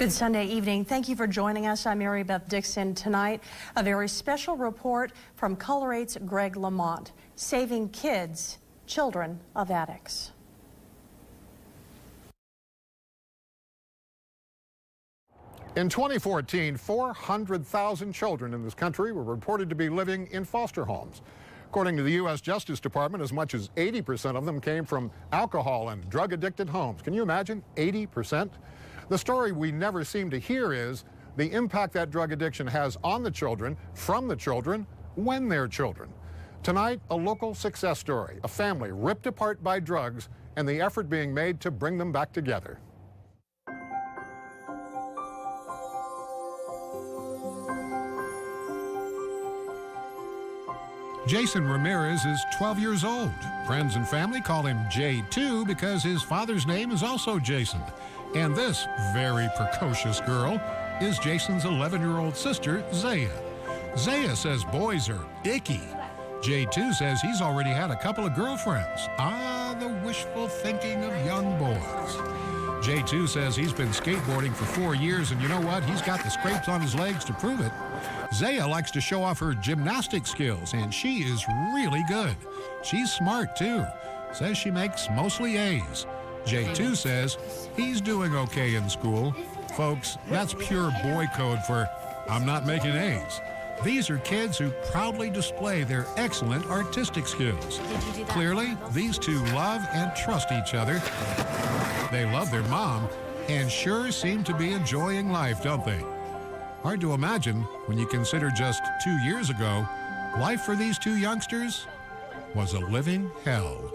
Good Sunday evening. Thank you for joining us. I'm Mary Beth Dixon. Tonight, a very special report from Color 8's Greg Lamont, saving kids, children of addicts. In 2014, 400,000 children in this country were reported to be living in foster homes. According to the U.S. Justice Department, as much as 80% of them came from alcohol and drug-addicted homes. Can you imagine? 80%? The story we never seem to hear is the impact that drug addiction has on the children, from the children, when they're children. Tonight, a local success story, a family ripped apart by drugs and the effort being made to bring them back together. Jason Ramirez is 12 years old. Friends and family call him J2 because his father's name is also Jason. And this very precocious girl is Jason's 11-year-old sister, Zaya. Zaya says boys are icky. J2 says he's already had a couple of girlfriends. Ah, the wishful thinking of young boys. J2 says he's been skateboarding for 4 years, and you know what? He's got the scrapes on his legs to prove it. Zaya likes to show off her gymnastic skills, and she is really good. She's smart, too. Says she makes mostly A's. J2 says he's doing okay in school. Folks, that's pure boy code for I'm not making A's. These are kids who proudly display their excellent artistic skills. Clearly, these two love and trust each other. They love their mom and sure seem to be enjoying life, don't they? Hard to imagine when you consider just 2 years ago, life for these two youngsters was a living hell.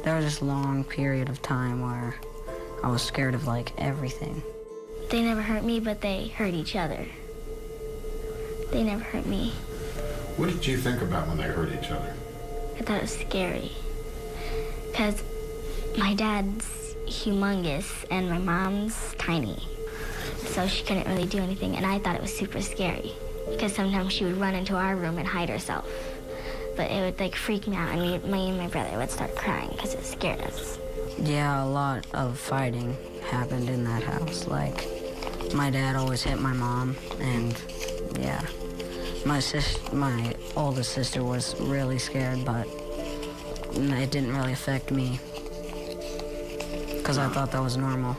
There was this long period of time where I was scared of, like, everything. They never hurt me, but they hurt each other. They never hurt me. What did you think about when they hurt each other? I thought it was scary. Because my dad's humongous and my mom's tiny. So she couldn't really do anything, and I thought it was super scary. Because sometimes she would run into our room and hide herself. But it would, like, freak me out, and me and my brother would start crying because it scared us. Yeah, a lot of fighting happened in that house. Like, my dad always hit my mom, and yeah. My oldest sister was really scared, but it didn't really affect me because I thought that was normal.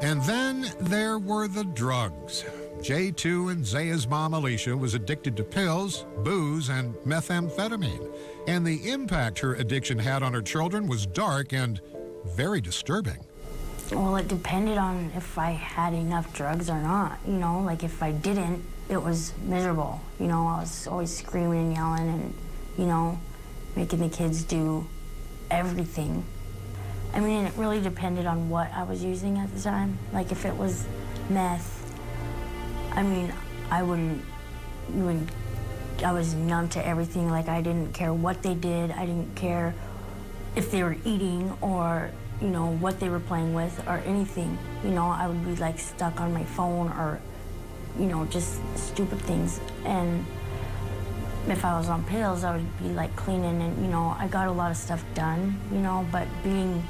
And then there were the drugs. J2 and Zaya's mom, Alicia, was addicted to pills, booze, and methamphetamine. And the impact her addiction had on her children was dark and very disturbing. Well, it depended on if I had enough drugs or not. You know, like if I didn't, it was miserable. You know, I was always screaming and yelling and, you know, making the kids do everything. I mean, it really depended on what I was using at the time. Like if it was meth, I mean, I was numb to everything. Like I didn't care what they did. I didn't care if they were eating or, you know, what they were playing with or anything. You know, I would be like stuck on my phone or, you know, just stupid things. And if I was on pills, I would be like cleaning and, you know, I got a lot of stuff done, you know, but being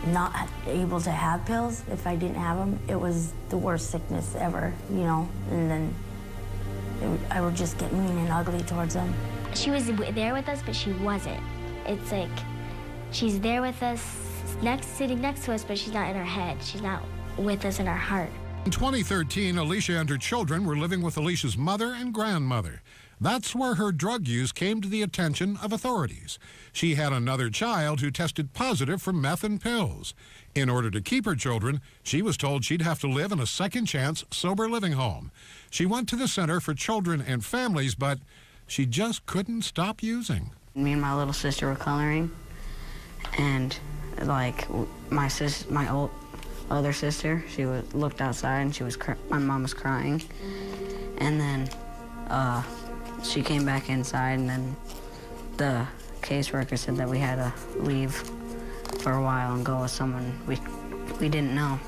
not able to have pills, if I didn't have them, it was the worst sickness ever, you know, and then I would just get mean and ugly towards them. She was there with us, but she wasn't. It's like she's there with us, sitting next to us, but she's not in our head. She's not with us in our heart. In 2013, Alicia and her children were living with Alicia's mother and grandmother. That's where her drug use came to the attention of authorities. She had another child who tested positive for meth and pills. In order to keep her children, she was told she'd have to live in a second-chance sober living home. She went to the Center for Children and Families, but she just couldn't stop using. Me and my little sister were coloring, and like my older sister, she looked outside and my mom was crying, and then she came back inside, and then the caseworker said that we had to leave for a while and go with someone we didn't know.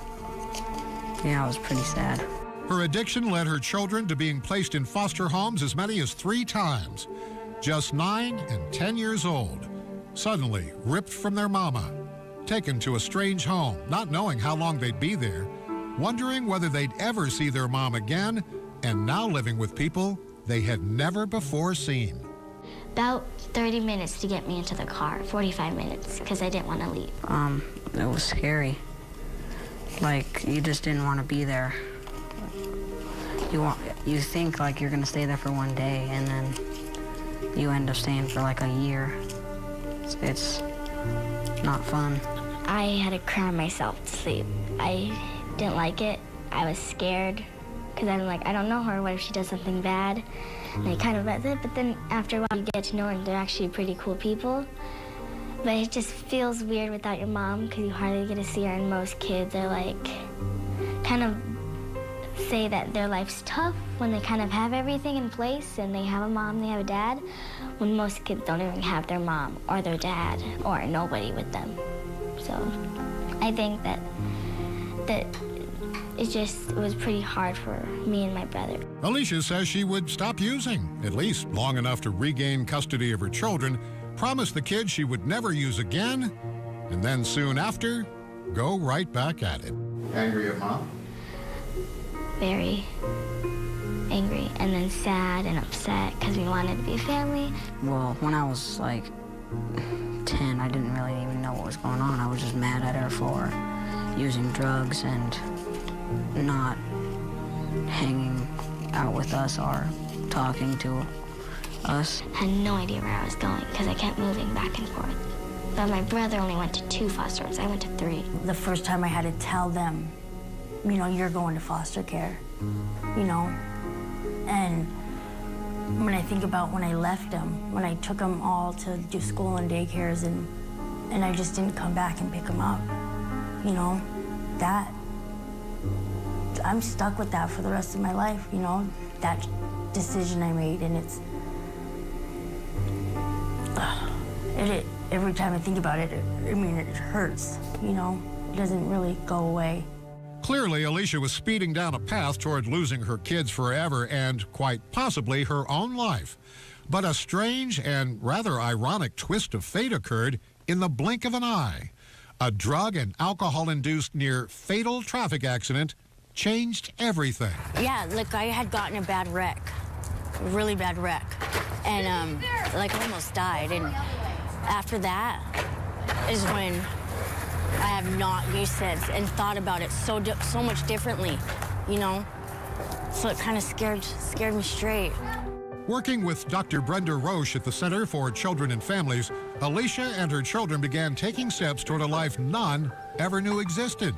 Yeah, it was pretty sad. Her addiction led her children to being placed in foster homes as many as 3 times. Just 9 and 10 years old, suddenly ripped from their mama, taken to a strange home, not knowing how long they'd be there. wondering whether they'd ever see their mom again, and now living with people they had never before seen. About 30 minutes to get me into the car, 45 minutes, because I didn't want to leave. It was scary. Like, you just didn't want to be there. You think like you're gonna stay there for one day, and then you end up staying for like a year. It's not fun. I had to cry myself to sleep. I didn't like it. I was scared, because I'm like, I don't know her. What if she does something bad? And I kind of let it, but then after a while you get to know her, and they're actually pretty cool people. But it just feels weird without your mom, because you hardly get to see her, and most kids are like, kind of say that their life's tough when they kind of have everything in place, and they have a mom, they have a dad, when most kids don't even have their mom or their dad or nobody with them. So I think that it was pretty hard for me and my brother. Alicia says she would stop using, at least long enough to regain custody of her children, promise the kids she would never use again, and then soon after, go right back at it. Angry at Mom? Very angry, and then sad and upset because we wanted to be a family. Well, when I was like 10, I didn't really even know what was going on. I was just mad at her for using drugs and not hanging out with us or talking to us. I had no idea where I was going because I kept moving back and forth. But my brother only went to 2 foster homes. I went to 3. The first time I had to tell them, you know, you're going to foster care, you know? And when I think about when I left them, when I took them all to do school and daycares, and I just didn't come back and pick them up, you know, that, I'm stuck with that for the rest of my life, you know, that decision I made, and every time I think about it, I mean, it hurts, you know, it doesn't really go away. Clearly, Alicia was speeding down a path toward losing her kids forever and, quite possibly, her own life. But a strange and rather ironic twist of fate occurred in the blink of an eye. A drug and alcohol-induced near-fatal traffic accident changed everything. Yeah, look, I had gotten a bad wreck, a really bad wreck, and like I almost died. And after that is when I have not used since and thought about it so much differently, you know? So it kind of scared me straight. Working with Dr. Brenda Roche at the Center for Children and Families, Alicia and her children began taking steps toward a life none ever knew existed.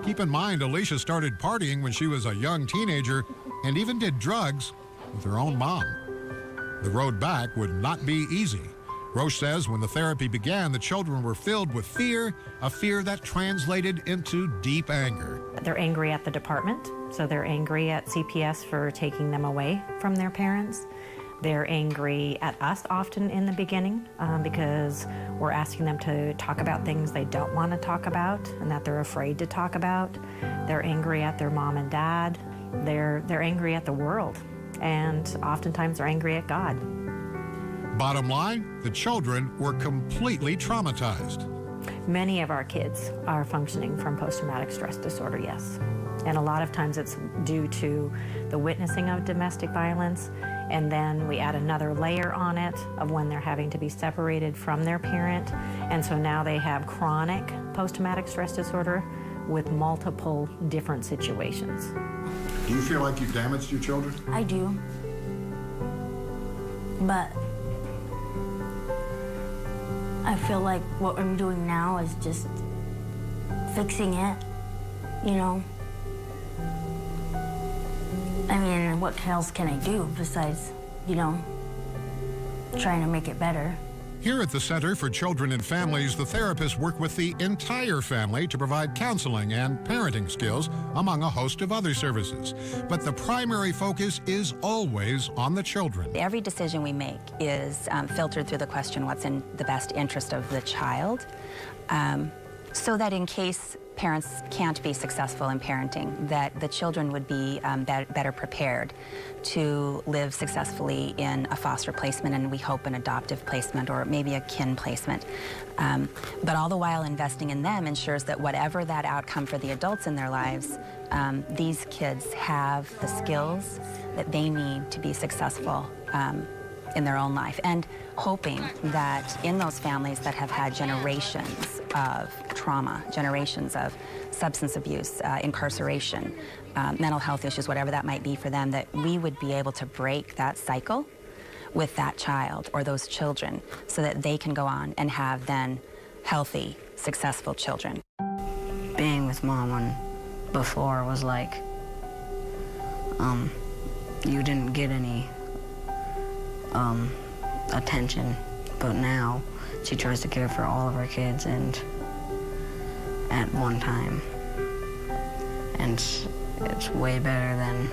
Keep in mind, Alicia started partying when she was a young teenager and even did drugs with her own mom. The road back would not be easy. Roche says when the therapy began, the children were filled with fear, a fear that translated into deep anger. They're angry at the department, so they're angry at CPS for taking them away from their parents. They're angry at us often in the beginning because we're asking them to talk about things they don't want to talk about and that they're afraid to talk about. They're angry at their mom and dad. They're angry at the world, and oftentimes they're angry at God. Bottom line, the children were completely traumatized. Many of our kids are functioning from post-traumatic stress disorder, yes. And a lot of times it's due to the witnessing of domestic violence, and then we add another layer on it of when they're having to be separated from their parent. And so now they have chronic post-traumatic stress disorder with multiple different situations. Do you feel like you've damaged your children? I do. But I feel like what I'm doing now is just fixing it, you know? I mean, what else can I do besides, you know, trying to make it better? Here at the Center for Children and Families, the therapists work with the entire family to provide counseling and parenting skills, among a host of other services. But the primary focus is always on the children. Every decision we make is filtered through the question, what's in the best interest of the child? So that in case parents can't be successful in parenting, that the children would be better prepared to live successfully in a foster placement, and we hope an adoptive placement or maybe a kin placement. But all the while investing in them ensures that whatever that outcome for the adults in their lives, these kids have the skills that they need to be successful in their own life, and hoping that in those families that have had generations of trauma, generations of substance abuse, incarceration, mental health issues, whatever that might be for them, that we would be able to break that cycle with that child or those children so that they can go on and have then healthy, successful children. Being with Mom before was like, you didn't get any attention, but now she tries to care for all of her kids and at one time, and it's way better than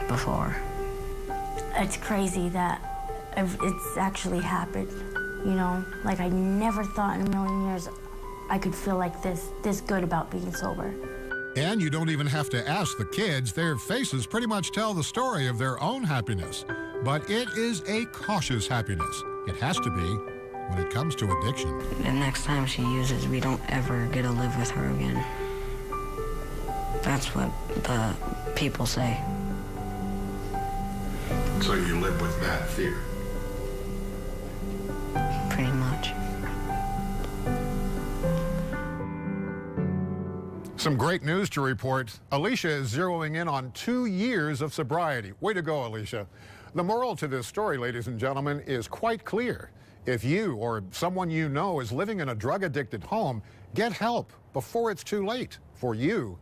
before. It's crazy that it's actually happened, you know? Like, I never thought in a million years I could feel like this good about being sober. And you don't even have to ask the kids. Their faces pretty much tell the story of their own happiness. But it is a cautious happiness. It has to be when it comes to addiction. The next time she uses, we don't ever get to live with her again. That's what the people say. So you live with that fear? Pretty much. Some great news to report. Alicia is zeroing in on 2 years of sobriety. Way to go, Alicia. The moral to this story, ladies and gentlemen, is quite clear. If you or someone you know is living in a drug-addicted home, get help before it's too late for you,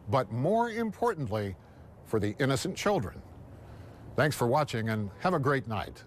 but more importantly, for the innocent children. Thanks for watching and have a great night.